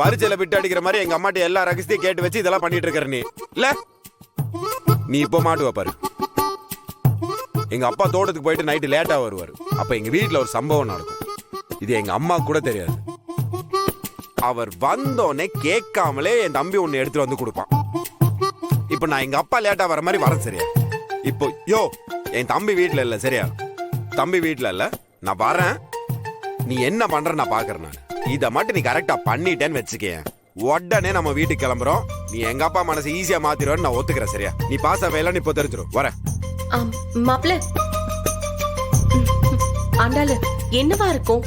பரிச்சையில விட்டு அடிக்கிற மாதிரி எங்க அம்மாட்ட எல்லா ரகசியத்தையும் கேட்டு வச்சு இதெல்லாம் பண்ணிட்டு இருக்கிற நீ இல்ல. நீ இப்போ மாட்டுவ பாரு. எங்க அப்பா தோட்டத்துக்கு போயிட்டு நைட்டு லேட்டா வருவாரு. அப்ப எங்க வீட்டுல ஒரு சம்பவம் நடக்கும். இது எங்க அம்மா கூட தெரியாது. அவர் வந்தோடனே கேட்காமலே என் தம்பி ஒன்னு எடுத்துட்டு வந்து கொடுப்பான். இப்ப நான் எங்க அப்பா லேட்டா வர மாதிரி வரேன் சரியா? இப்போ என் தம்பி வீட்டுல இல்ல சரியா? தம்பி வீட்டுல இல்ல, நான் வரேன். நீ என்ன பண்ற நான் பாக்குறேன். நான் இத மட்டும் நீ கரெக்டா பண்ணிட்டேன்னு வச்சுக்கேன், உடனே நம்ம வீட்டுக்கு கிளம்புறோம். நீ எங்க அப்பா மனசு ஈஸியா மாத்திடுவேன்னு நான் ஒத்துக்கிறேன் சரியா? நீ பாஸ் ஆகலாம், நீ இப்போ தெரிஞ்சிடும். வரேன். மாப்பிள்ள ஆண்டாளு என்னவா இருக்கும்?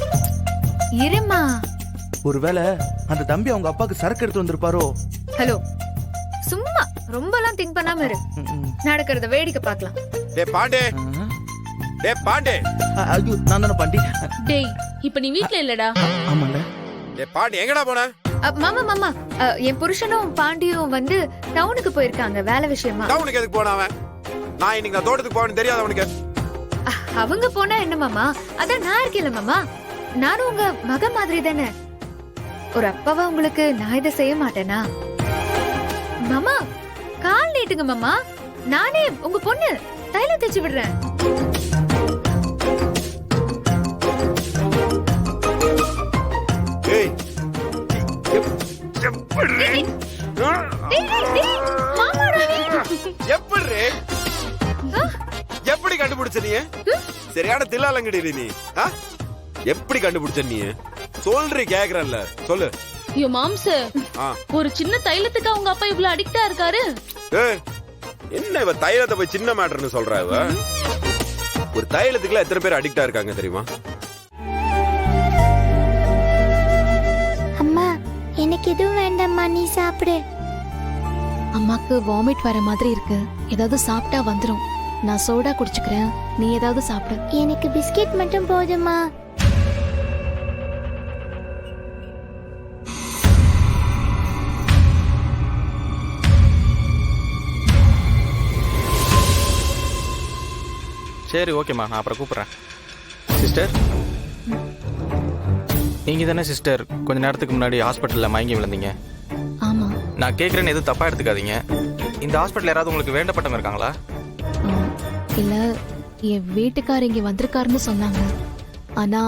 இருமா. ஒருவேளை அந்த தம்பி அவங்க அப்பாக்கு சரக்கு எடுத்து வந்திருப்பாரோ? ஹலோ, சும்மா ரொம்பலாம் திங்க் பண்ணாம இரு. நடக்கிறத வேடிக்கை பார்க்கலாம். டேய் பாண்டே, டேய் பாண்டே. ஐயோ, நான் தானே பாண்டி. டேய் இப்ப நீ வீட்ல இல்லடா? ஆமாங்க. டேய் பாண்டி எங்கடா போன? மாமா மாமா, என் புருஷனும் பாண்டியும் வந்து டவுனுக்கு போயிருக்காங்க வேலை விஷயமா. டவுனுக்கு எதுக்கு போன அவன்? நான் இன்னைக்கு நான் தோட்டத்துக்கு போவேன்னு தெரியாது அவனுக்கு. அவங்க போனா என்ன மாமா? அதான் நான் இருக்கேன்ல மாமா. நானும் உங்க மக மாதிரி தானே. ஒரு அப்பாவா உங்களுக்கு நான் இதை செய்ய மாட்டேனா? மாமா கால் நீட்டுங்க மாமா, நானே உங்க பொண்ணு தைல தேச்சு விடுறேன். ஏய் எப்படி கண்டுபிடிச்ச நீ? சரியான தில்லாலங்கடி நீ. எப்படி கண்டுபிடிச்ச நீ? சொல்றீ கேக்குறல்ல, சொல்லு. ஐயோ மாம்ச, ஒரு சின்ன தைலத்துக்கு அவங்க அப்பா இவ்வளவு அடிக்டா இருக்காரு. என்ன இவ தைலத்தை போய் சின்ன மேட்டர்னு சொல்றா? இவ ஒரு தைலத்துக்குலாம் எத்தனை பேர் அடிக்டா இருக்காங்க தெரியுமா? அம்மா எனக்கு எதுவும் வேண்டாம்மா, நீ சாப்பிடு. அம்மாக்கு வாமிட் வர மாதிரி இருக்கு, ஏதாவது சாப்பிட்டா வந்துரும். நான் சோடா குடிச்சுக்கிறேன், நீ ஏதாவது சாப்பிடு. எனக்கு பிஸ்கெட் மட்டும் போதுமா? சரி ஓகேம்மா, நான் அப்புறம் கூப்பிட்றேன். சிஸ்டர், நீங்கள் தானே சிஸ்டர் கொஞ்ச நேரத்துக்கு முன்னாடி ஹாஸ்பிட்டலில் மயங்கி விழுந்தீங்க? ஆமா. நான் கேட்குறேன்னு எதுவும் தப்பாக எடுத்துக்காதீங்க. இந்த ஹாஸ்பிட்டல் யாராவது உங்களுக்கு வேண்டப்பட்டவங்க இருக்காங்களா? இல்ல, என் வீட்டுக்கார் இங்க வந்திருக்காருன்னு சொன்னாங்க. ஆனா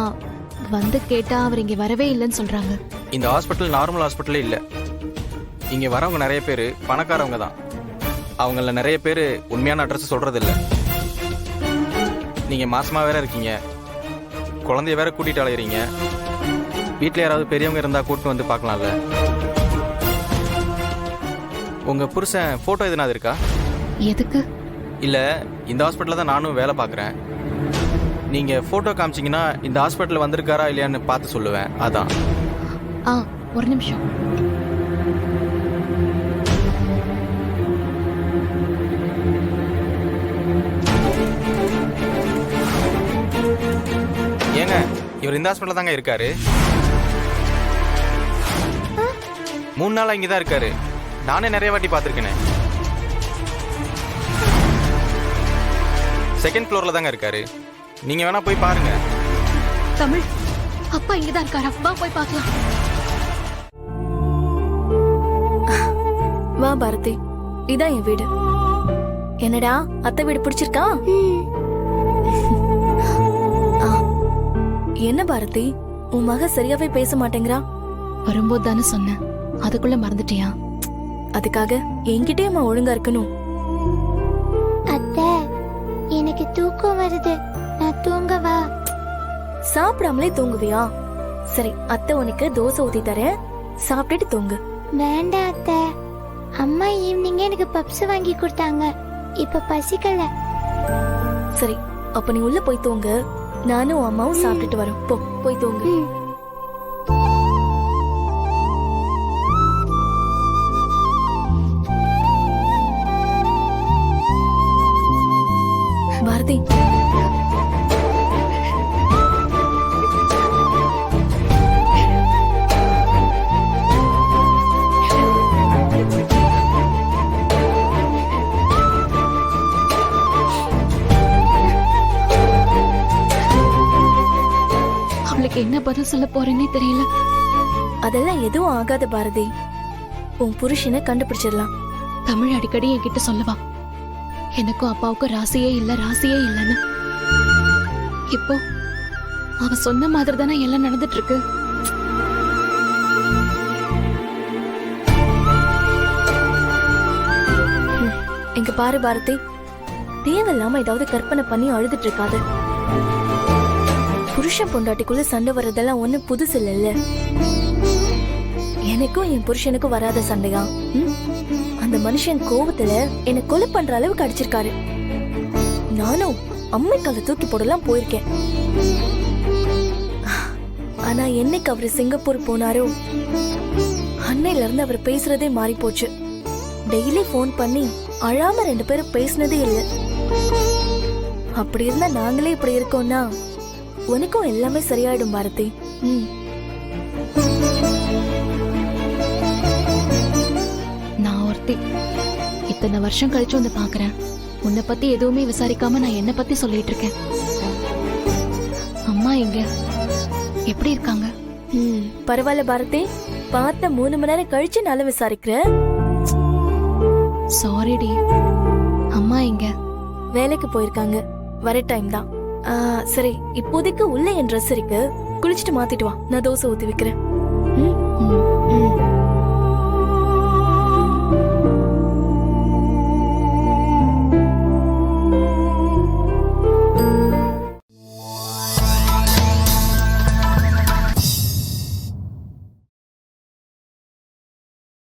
வந்து கேட்டா அவர் இங்க வரவே இல்லைன்னு சொல்றாங்க. இந்த ஹாஸ்பிட்டல் நார்மல் ஹாஸ்பிட்டலே இல்லை. இங்கே வரவங்க நிறைய பேர் பணக்காரவங்க தான். அவங்கள நிறைய பேர் உண்மையான அட்ரஸ் சொல்றது இல்லை. நீங்கள் மாசமாக வேற இருக்கீங்க, குழந்தைய வேற கூட்டிகிட்டு அலையிறீங்க. வீட்டில் யாராவது பெரியவங்க இருந்தால் கூப்பிட்டு வந்து பார்க்கலாம்ல. உங்கள் புருஷன் ஃபோட்டோ எதுனாது இருக்கா? எதுக்கு? இல்லை, இந்த ஹாஸ்பிட்டலில் தான் நானும் வேலை பார்க்குறேன். நீங்கள் ஃபோட்டோ காமிச்சிங்கன்னா இந்த ஹாஸ்பிட்டலில் வந்திருக்காரா இல்லையான்னு பார்த்து சொல்லுவேன், அதான். ஒரு நிமிஷம். ஏங்க, இவர் இந்த ஹாஸ்பிட்டலில் தாங்க இருக்காரு. 3 நாளா இங்கே தான் இருக்காரு. நானே நிறைய வாட்டி பார்த்துருக்கேனே. செகண்ட் ஃப்ளோர்ல தாங்க இருக்காரு. நீங்க வேணா போய் பாருங்க. தமிழ், அப்பா இங்கதான் இருக்காரா? வா போய் பார்க்கலாம். வா பாரதி, இதான் என் வீடு. என்னடா அத்தை வீடு பிடிச்சிருக்கா? என்ன பாரதி, உன் மக சரியாவே பேச மாட்டேங்கிறா? வரும்போது தானே சொன்னேன், அதுக்குள்ள மறந்துட்டியா? அதுக்காக என்கிட்டே அம்மா ஒழுங்கா இருக்கணும். அத்தை எனக்கு தூக்கம் வருது, நான் தூங்கவா? சாப்பிடாமலே தூங்குவியா? சரி, அத்தை உனக்கு தோசை ஊத்தி தரேன், சாப்பிட்டுட்டு தூங்கு. வேண்டாம் அத்தை, அம்மா ஈவினிங் எனக்கு பப்ஸ் வாங்கி கொடுத்தாங்க, இப்ப பசிக்கல. சரி, அப்ப நீ உள்ள போய் தூங்கு, நானும் அம்மாவும் சாப்பிட்டுட்டு வரோம். போ, போய் தூங்கு. பாரதி, அவளுக்கு என்ன பதில் சொல்ல போறேன்னே தெரியல. அதெல்லாம் எதுவும் ஆகாத பாரதி. உன் புருஷனை கண்டுபிடிச்சிடலாம். தமிழ் அடிக்கடி என்கிட்ட சொல்லுவா, எனக்கும் அப்பாவுக்கும் ராசியே இல்லைன்னு. இப்போ அவ சொன்ன மாதிரி தானே எல்லாம் நடந்துட்டு இருக்கு. இங்க பாரு பாரதி, தேவையில்லாம ஏதாவது கற்பனை பண்ணி அழுதுட்டு இருக்காது. புருஷன் பொண்டாட்டிக்குள்ள சண்டை வர்றதெல்லாம் ஒண்ணு புதுசு இல்ல. எனக்கும் என் புருஷனுக்கும் வராத சண்டையா? அந்த மனுஷன் கோவத்துல என்ன கொலை பண்ற அளவுக்கு அடிச்சிருக்காரு. நானும் அம்மை கால தூக்கி போடலாம் போயிருக்கேன். ஆனா என்னைக்கு அவரு சிங்கப்பூர் போனாரோ அன்னையில இருந்து அவர் பேசுறதே மாறி போச்சு. டெய்லி போன் பண்ணி அழாம 2 பேரும் பேசினதே இல்லை. அப்படி இருந்தா நாங்களே இப்படி இருக்கோம்னா உனக்கும் எல்லாமே சரியாயிடும் பாரதி. நான் ஒருத்தி இத்தனை வருஷம் கழிச்சு வந்து பாக்குறேன். உன்னை பத்தி எதுவுமே விசாரிக்காம நான் என்ன பத்தி சொல்லிட்டு இருக்கேன். அம்மா எங்க, எப்படி இருக்காங்க? பரவாயில்ல பாரதி, பார்த்த 3 மணி நேரம் கழிச்சு நல்ல விசாரிக்கிற. சாரிடி. அம்மா எங்க? வேலைக்கு போயிருக்காங்க, வர டைம் தான். சரி, இப்போதைக்கு உள்ள என் ட்ரெஸ் இருக்கு, குளிச்சுட்டு மாத்திட்டு வா, நான் தோசை ஊத்தி வைக்கிறேன்.